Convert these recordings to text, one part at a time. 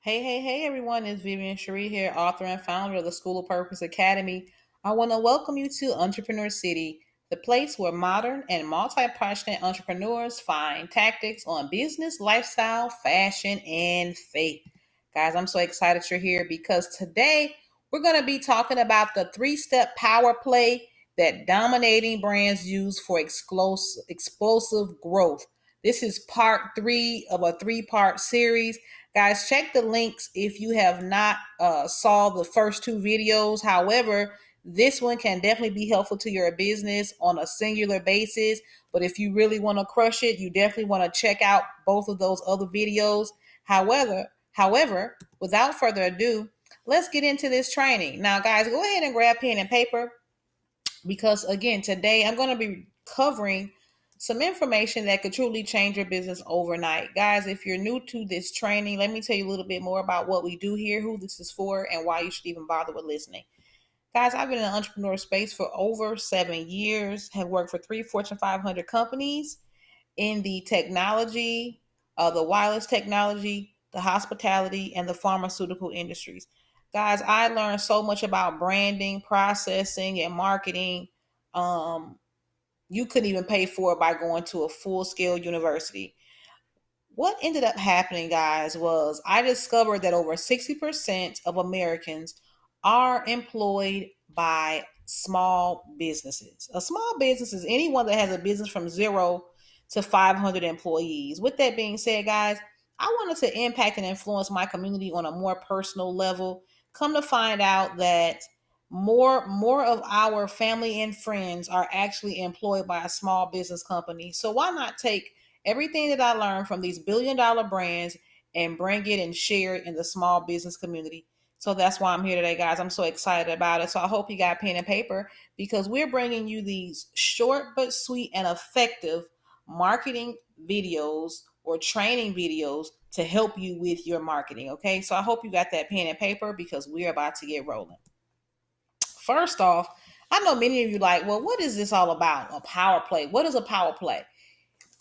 Hey, everyone. It's Vivian Cherie here, author and founder of the School of Purpose Academy. I want to welcome you to Entrepreneur City, the place where modern and multi passionate entrepreneurs find tactics on business, lifestyle, fashion, and faith. Guys, I'm so excited you're here because today we're going to be talking about the three-step power play that dominating brands use for explosive growth. This is part three of a three-part series. Guys, check the links if you have not saw the first two videos. However, this one can definitely be helpful to your business on a singular basis. But if you really want to crush it, you definitely want to check out both of those other videos. However, without further ado, let's get into this training. Now, guys, go ahead and grab pen and paper because again, today I'm going to be covering some information that could truly change your business overnight. Guys, if you're new to this training, let me tell you a little bit more about what we do here, who this is for, and why you should even bother with listening. Guys, I've been in the entrepreneur space for over 7 years, have worked for 3 Fortune 500 companies in the technology, the wireless technology, the hospitality, and the pharmaceutical industries. Guys, I learned so much about branding, processing, and marketing. You couldn't even pay for it by going to a full scale university. What ended up happening, guys, was I discovered that over 60% of Americans are employed by small businesses. A small business is anyone that has a business from 0 to 500 employees. With that being said, guys, I wanted to impact and influence my community on a more personal level. Come to find out that more of our family and friends are actually employed by a small business company. So why not take everything that I learned from these billion-dollar brands and bring it and share it in the small business community? So that's why I'm here today, guys. I'm so excited about it. So I hope you got pen and paper because we're bringing you these short but sweet and effective marketing videos or training videos to help you with your marketing. Okay, so I hope you got that pen and paper because we're about to get rolling. First off, I know many of you like, well, what is this all about? A power play. What is a power play?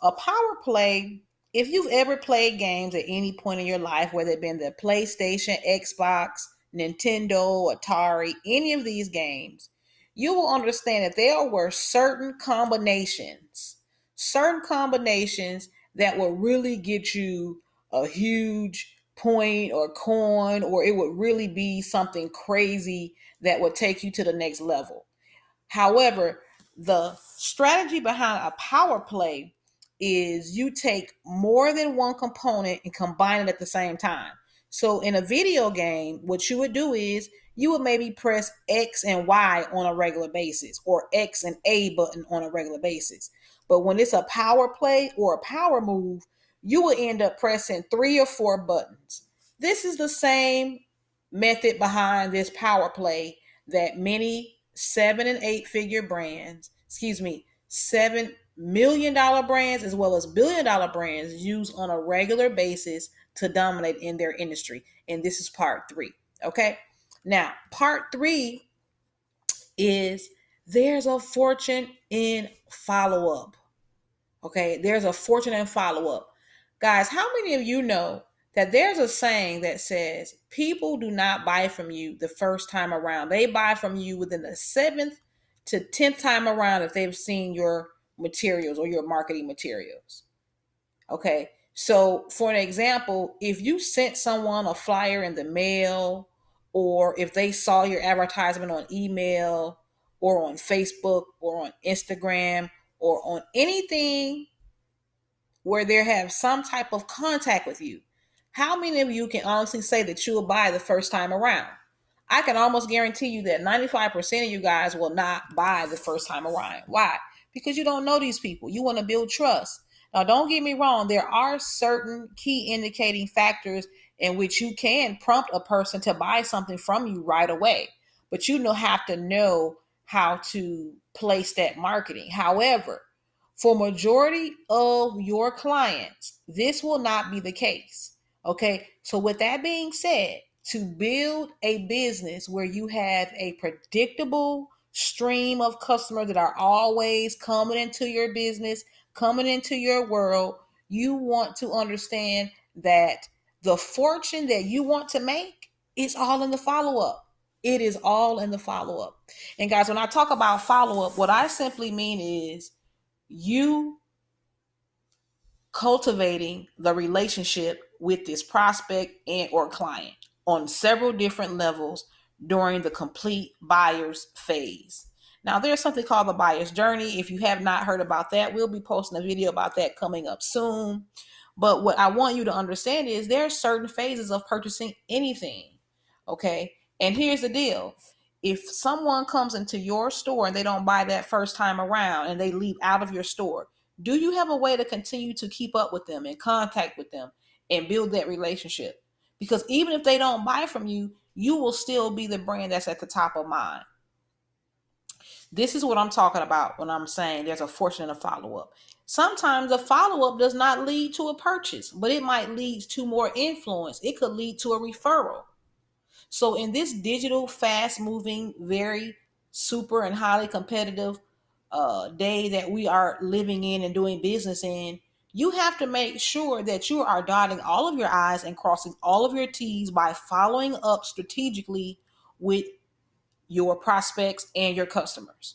A power play, if you've ever played games at any point in your life, whether it been the PlayStation, Xbox, Nintendo, Atari, any of these games, you will understand that there were certain combinations that will really get you a huge point or coin, or it would really be something crazy that would take you to the next level. However, the strategy behind a power play is you take more than one component and combine it at the same time. So in a video game, what you would do is you would maybe press X and Y on a regular basis or X and A button on a regular basis. But when it's a power play or a power move, you will end up pressing 3 or 4 buttons. This is the same method behind this power play that many 7 and 8 figure brands, 7 million-dollar brands as well as billion-dollar brands use on a regular basis to dominate in their industry. And this is part three. Okay. Now, part three is there's a fortune in follow up. Okay. There's a fortune in follow up. Guys, how many of you know that there's a saying that says people do not buy from you the first time around. They buy from you within the 7th to 10th time around if they've seen your materials or your marketing materials. Okay. So for an example, if you sent someone a flyer in the mail, or if they saw your advertisement on email or on Facebook or on Instagram or on anything where they have some type of contact with you, how many of you can honestly say that you will buy the first time around? I can almost guarantee you that 95% of you guys will not buy the first time around. Why? Because you don't know these people. You want to build trust. Now, don't get me wrong. There are certain key indicating factors in which you can prompt a person to buy something from you right away. But you have to know how to place that marketing. However, for majority of your clients, this will not be the case. Okay. So with that being said, to build a business where you have a predictable stream of customers that are always coming into your business, coming into your world, you want to understand that The fortune that you want to make is all in the follow up. It is all in the follow up. And guys, when I talk about follow up, what I simply mean is you cultivating the relationship with this prospect and or client on several different levels during the complete buyer's phase. Now, there's something called the buyer's journey. If you have not heard about that, we'll be posting a video about that coming up soon. But what I want you to understand is there are certain phases of purchasing anything. Okay. And here's the deal. If someone comes into your store and they don't buy that first time around and they leave out of your store, do you have a way to continue to keep up with them and contact with them and build that relationship? Because even if they don't buy from you, you will still be the brand that's at the top of mind. This is what I'm talking about when I'm saying there's a fortune in a follow-up. Sometimes a follow-up does not lead to a purchase, but it might lead to more influence. It could lead to a referral. So in this digital, fast-moving, very super and highly competitive day that we are living in and doing business in, you have to make sure that you are dotting all of your I's and crossing all of your T's by following up strategically with your prospects and your customers.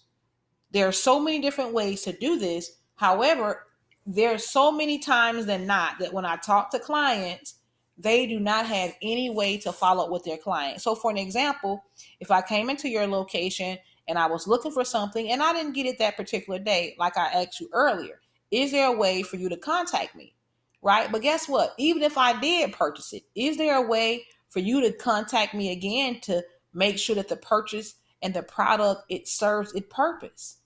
There are so many different ways to do this. However, there are so many times than not that when I talk to clients, they do not have any way to follow up with their client. So for an example, if I came into your location and I was looking for something and I didn't get it that particular day, like I asked you earlier, is there a way for you to contact me? Right? But guess what? Even if I did purchase it, is there a way for you to contact me again to make sure that the purchase and the product, it serves its purpose?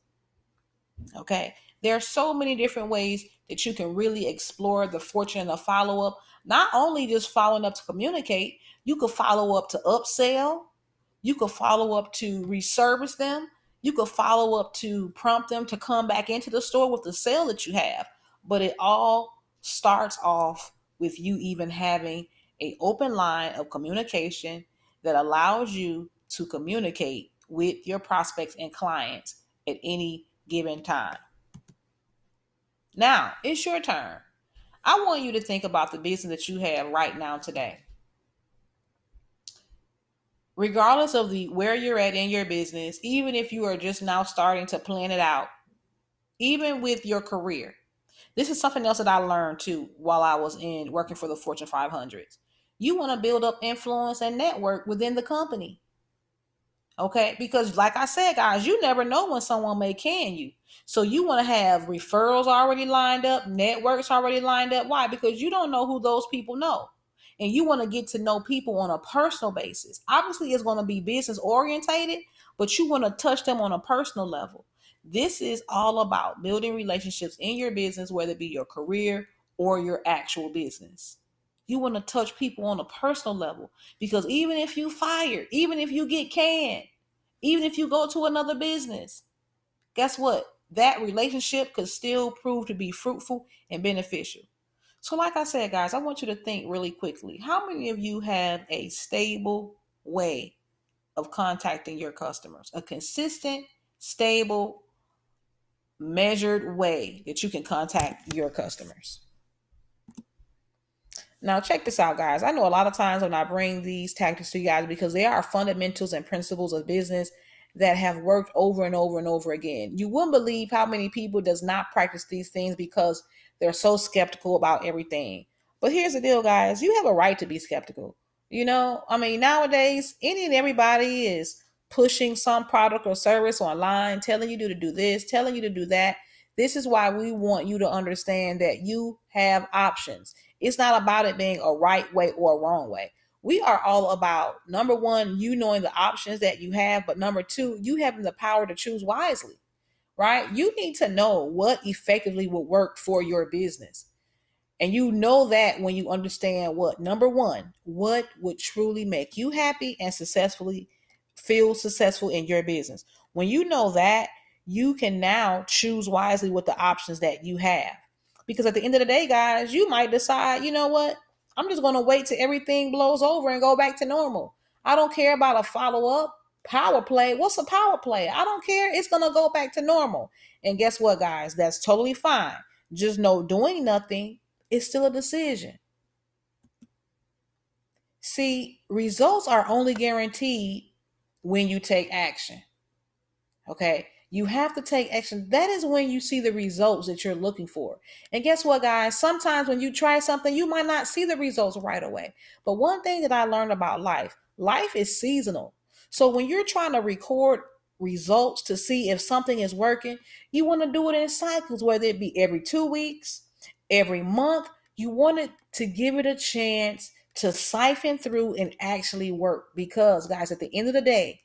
Okay. There are so many different ways that you can really explore the fortune of follow-up. Not only just following up to communicate, you could follow up to upsell. You could follow up to reservice them. You could follow up to prompt them to come back into the store with the sale that you have. But it all starts off with you even having an open line of communication that allows you to communicate with your prospects and clients at any given time. Now, it's your turn. I want you to think about the business that you have right now today. Regardless of the where you're at in your business, even if you are just now starting to plan it out, even with your career. This is something else that I learned too while I was in working for the Fortune 500s. You want to build up influence and network within the company. Okay, because like I said, guys, you never know when someone may can you. So you want to have referrals already lined up, networks already lined up. Why? Because you don't know who those people know. And you want to get to know people on a personal basis. Obviously, it's going to be business orientated, but you want to touch them on a personal level. This is all about building relationships in your business, whether it be your career or your actual business. You want to touch people on a personal level because even if you fire, even if you get canned, even if you go to another business, guess what? That relationship could still prove to be fruitful and beneficial. So like I said, guys, I want you to think really quickly. How many of you have a stable way of contacting your customers? A consistent, stable, measured way that you can contact your customers? Now, check this out, guys. I know a lot of times when I bring these tactics to you guys because they are fundamentals and principles of business that have worked over and over and over again. You wouldn't believe how many people does not practice these things because they're so skeptical about everything. But here's the deal, guys. You have a right to be skeptical. Nowadays, any and everybody is pushing some product or service online, telling you to do this, telling you to do that. This is why we want you to understand that you have options. It's not about it being a right way or a wrong way. We are all about, number one, you knowing the options that you have, but number two, you having the power to choose wisely, right? You need to know what effectively will work for your business. And you know that when you understand what, number one, what would truly make you happy and feel successful in your business. When you know that, you can now choose wisely with the options that you have. Because at the end of the day, guys, you might decide, you know what? I'm just going to wait till everything blows over and go back to normal. I don't care about a follow-up power play. What's a power play? I don't care. It's going to go back to normal. And guess what, guys? That's totally fine. Just know doing nothing is still a decision. See, results are only guaranteed when you take action. Okay, you have to take action. That is when you see the results that you're looking for. And guess what, guys? Sometimes when you try something, you might not see the results right away. But one thing that I learned about life is seasonal. So when you're trying to record results to see if something is working, you want to do it in cycles, whether it be every 2 weeks, every month. You want it to give it a chance to siphon through and actually work. Because, guys, at the end of the day,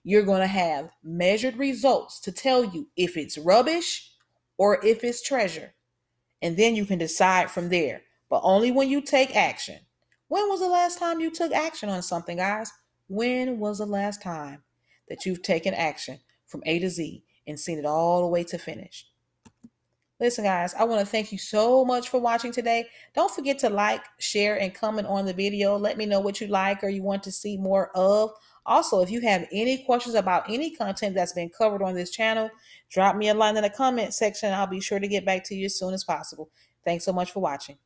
you're going to have measured results to tell you if it's rubbish or if it's treasure. And then you can decide from there, but only when you take action. When was the last time you took action on something, guys? When was the last time that you've taken action from A to Z and seen it all the way to finish? Listen, guys, I want to thank you so much for watching today. Don't forget to like, share, and comment on the video. Let me know what you like or you want to see more of. Also, if you have any questions about any content that's been covered on this channel, drop me a line in the comment section. I'll be sure to get back to you as soon as possible. Thanks so much for watching.